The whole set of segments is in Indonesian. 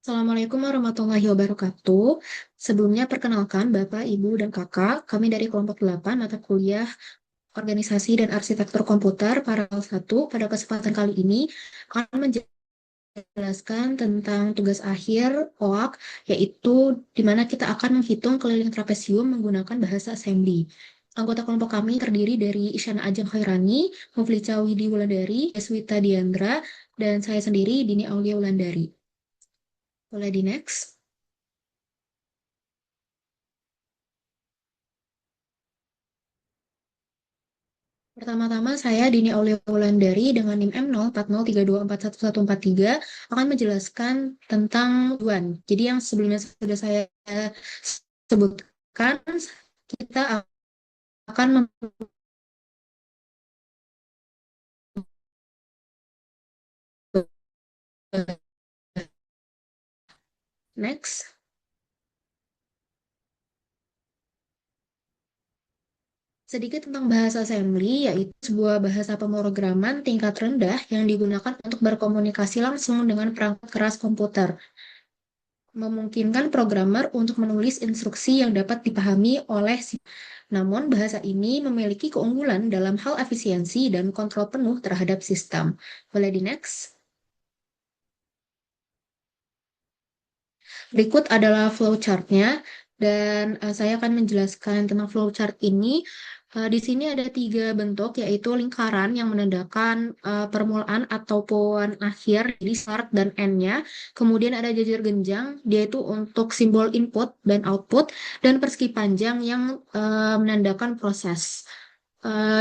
Assalamualaikum warahmatullahi wabarakatuh. Sebelumnya perkenalkan Bapak, Ibu, dan Kakak. Kami dari kelompok 8 mata kuliah Organisasi dan Arsitektur Komputer Paralel 1. Pada kesempatan kali ini akan menjelaskan tentang tugas akhir OAK, yaitu di mana kita akan menghitung keliling trapesium menggunakan bahasa assembly. Anggota kelompok kami terdiri dari Isyana Ajeng Khairani, Muflica Widi Wulandari, Deswita Diandra, dan saya sendiri Dini Aulia Wulandari. Boleh di next. Pertama-tama, saya Dini Aulia Wulandari dengan NIM M04032414143 akan menjelaskan tentang tujuan. Jadi yang sebelumnya sudah saya sebutkan, kita akan next. Sedikit tentang bahasa assembly, yaitu sebuah bahasa pemrograman tingkat rendah yang digunakan untuk berkomunikasi langsung dengan perangkat keras komputer, memungkinkan programmer untuk menulis instruksi yang dapat dipahami oleh si. Namun, bahasa ini memiliki keunggulan dalam hal efisiensi dan kontrol penuh terhadap sistem. Boleh di next? Berikut adalah flowchart-nya, dan saya akan menjelaskan tentang flowchart ini. Di sini ada tiga bentuk, yaitu lingkaran yang menandakan permulaan ataupun akhir, jadi start dan end-nya. Kemudian ada jajar genjang, dia itu untuk simbol input dan output, dan persegi panjang yang menandakan proses.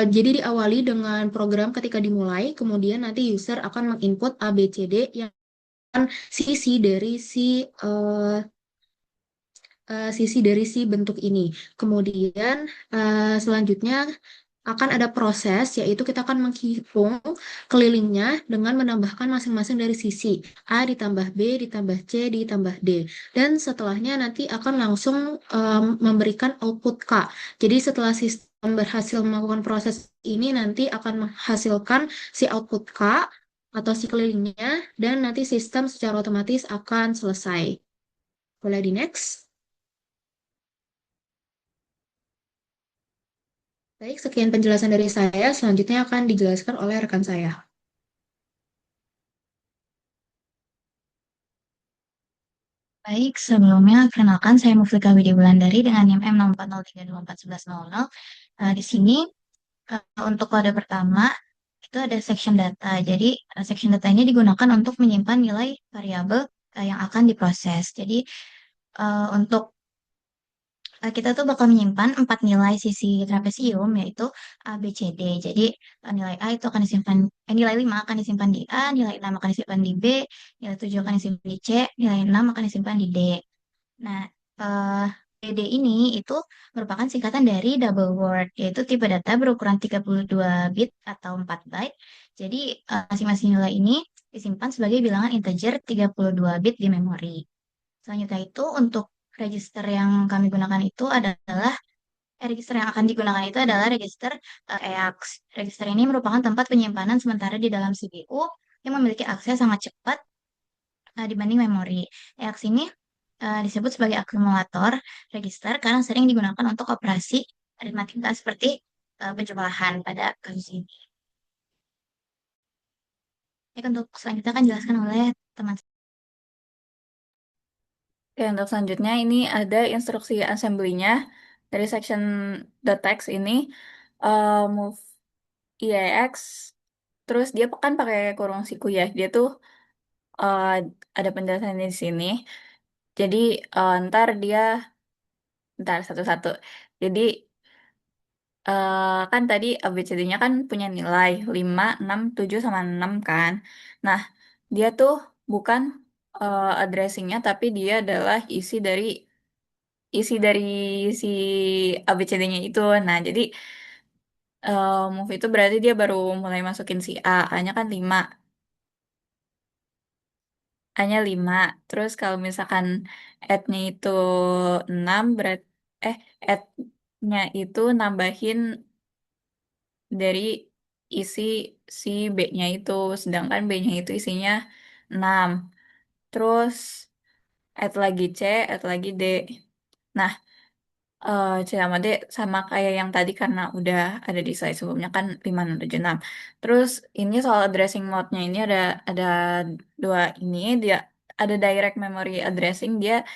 Jadi diawali dengan program ketika dimulai, kemudian nanti user akan menginput A, B, C, D yang sisi dari si bentuk ini. Kemudian selanjutnya akan ada proses, yaitu kita akan menghitung kelilingnya dengan menambahkan masing-masing dari sisi A ditambah B ditambah C ditambah D. Dan setelahnya nanti akan langsung memberikan output K. Jadi setelah sistem berhasil melakukan proses ini, nanti akan menghasilkan si output K atau si kelilingnya, dan nanti sistem secara otomatis akan selesai. Boleh di next? Baik, sekian penjelasan dari saya. Selanjutnya akan dijelaskan oleh rekan saya. Baik, sebelumnya kenalkan saya Muflika Widi Wulandari dengan NIM M04032411100. Di sini untuk kode pertama itu ada section data. Jadi section data ini digunakan untuk menyimpan nilai variabel yang akan diproses. Jadi untuk kita tuh bakal menyimpan empat nilai sisi trapesium yaitu A, B, C, D. Jadi nilai A itu akan disimpan, nilai 5 akan disimpan di A, nilai 6 akan disimpan di B, nilai 7 akan disimpan di C, nilai 6 akan disimpan di D. Nah, eh DD ini itu merupakan singkatan dari double word, yaitu tipe data berukuran 32 bit atau 4 byte. Jadi, masing-masing nilai ini disimpan sebagai bilangan integer 32 bit di memori. Selanjutnya itu untuk register yang kami gunakan itu adalah register yang akan digunakan itu adalah register EAX. Register ini merupakan tempat penyimpanan sementara di dalam CPU yang memiliki akses sangat cepat dibanding memori. EAX ini disebut sebagai akumulator register karena sering digunakan untuk operasi aritmatika seperti penjumlahan pada kasus ini. Baik, untuk selanjutnya akan dijelaskan oleh teman. Oke, untuk selanjutnya ini ada instruksi assembly-nya dari section the text ini move IEX, terus dia kan pakai kurung siku ya, dia tuh uh, ada penjelasannya di sini. Jadi ntar satu-satu. Jadi kan tadi ABCD-nya kan punya nilai 5, 6, 7, sama 6 kan. Nah, dia tuh bukan addressing-nya, tapi dia adalah isi dari si ABCD-nya itu. Nah, jadi move itu berarti dia baru mulai masukin si A. A-nya kan 5. A-nya 5. Terus kalau misalkan add-nya itu 6, add-nya itu nambahin dari isi si B-nya itu. Sedangkan B-nya itu isinya 6. Terus add lagi C, add lagi D. Nah, C sama D sama kayak yang tadi karena udah ada di slide sebelumnya kan 5, 6, 7, 6. Terus ini soal addressing mode-nya ini ada dua ini dia ada direct memory addressing dia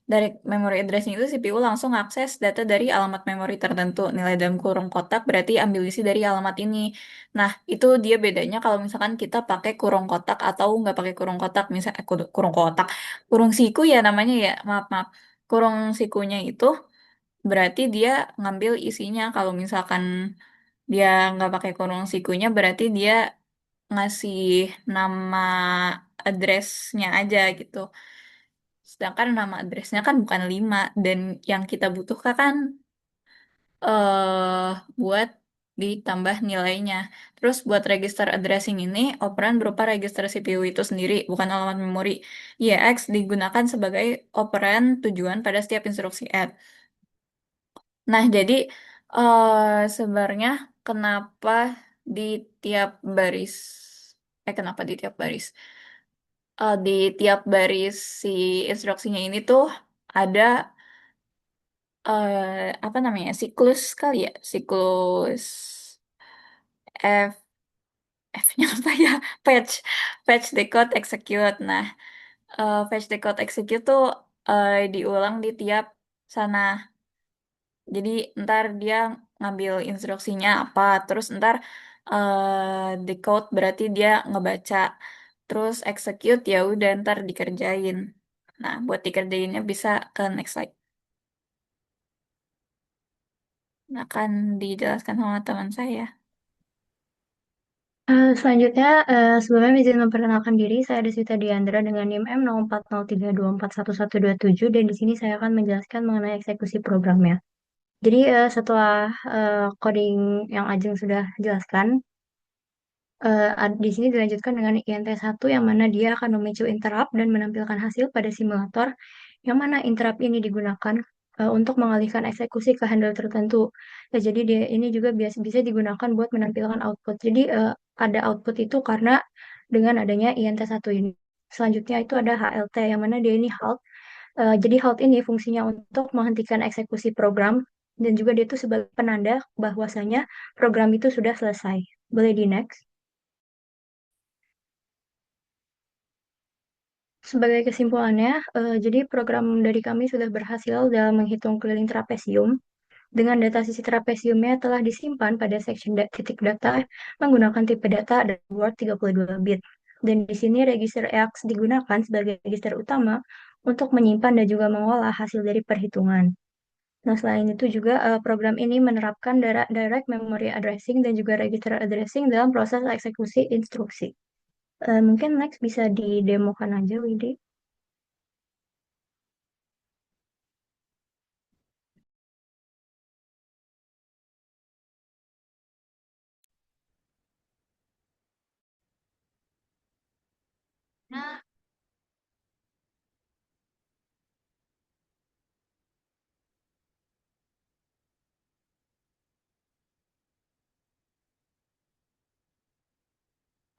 direct memory addressing itu CPU langsung akses data dari alamat memori tertentu. Nilai dalam kurung kotak berarti ambil isi dari alamat ini. Nah, itu dia bedanya kalau misalkan kita pakai kurung kotak atau nggak pakai kurung kotak. Misalnya kurung kotak, kurung siku ya namanya ya. Maaf, maaf. Kurung sikunya itu berarti dia ngambil isinya. Kalau misalkan dia nggak pakai kurung sikunya, berarti dia ngasih nama addressnya aja gitu. Sedangkan nama addressnya kan bukan 5 dan yang kita butuhkan kan buat ditambah nilainya. Terus buat register addressing ini, operan berupa register CPU itu sendiri, bukan alamat memori. IEX digunakan sebagai operan tujuan pada setiap instruksi add. Nah, jadi sebenarnya kenapa di tiap baris, kenapa di tiap baris? Di tiap baris si instruksinya ini tuh ada apa namanya, siklus kali ya, siklus F F-nya apa ya? Fetch, fetch, decode, execute. Nah, fetch, decode, execute tuh diulang di tiap sana. Jadi ntar dia ngambil instruksinya apa, terus ntar decode berarti dia ngebaca, terus execute ya udah ntar dikerjain. Nah, buat dikerjainnya bisa ke next slide. Nah, akan dijelaskan sama teman saya. Selanjutnya, sebelumnya izin memperkenalkan diri, saya Deswita Diandra dengan NIM M0403241127 dan di sini saya akan menjelaskan mengenai eksekusi programnya. Jadi setelah coding yang Ajeng sudah jelaskan, di sini dilanjutkan dengan INT1 yang mana dia akan memicu interrupt dan menampilkan hasil pada simulator yang mana interrupt ini digunakan untuk mengalihkan eksekusi ke handle tertentu. Jadi dia ini juga biasa bisa digunakan buat menampilkan output. Jadi ada output itu karena dengan adanya INT1 ini. Selanjutnya itu ada HLT yang mana dia ini halt. Jadi halt ini fungsinya untuk menghentikan eksekusi program dan juga dia itu sebagai penanda bahwasanya program itu sudah selesai. Boleh di next. Sebagai kesimpulannya, jadi program dari kami sudah berhasil dalam menghitung keliling trapesium. Dengan data sisi trapesiumnya telah disimpan pada section titik data menggunakan tipe data dan word 32 bit. Dan di sini register EAX digunakan sebagai register utama untuk menyimpan dan juga mengolah hasil dari perhitungan. Nah, selain itu juga program ini menerapkan direct memory addressing dan juga register addressing dalam proses eksekusi instruksi. Mungkin next bisa didemokan aja, Widi. Nah,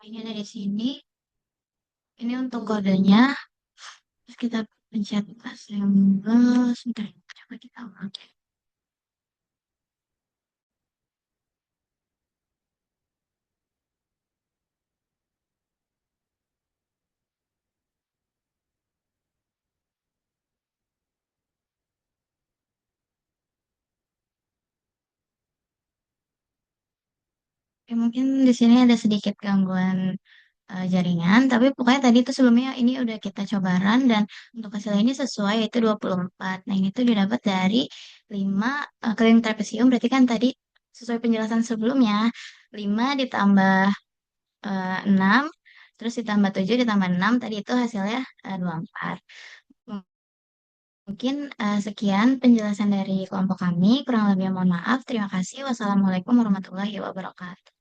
ini dari sini, ini untuk kodenya, terus kita pencet assemble, sebentar, coba kita ulang. Oke, mungkin di sini ada sedikit gangguan jaringan, tapi pokoknya tadi itu sebelumnya ini udah kita coba run dan untuk hasilnya ini sesuai yaitu 24. Nah, ini tuh didapat dari 5 keliling trapesium, berarti kan tadi sesuai penjelasan sebelumnya 5 ditambah 6, terus ditambah 7 ditambah 6 tadi itu hasilnya 24. Mungkin sekian penjelasan dari kelompok kami, kurang lebih mohon maaf. Terima kasih. Wassalamualaikum warahmatullahi wabarakatuh.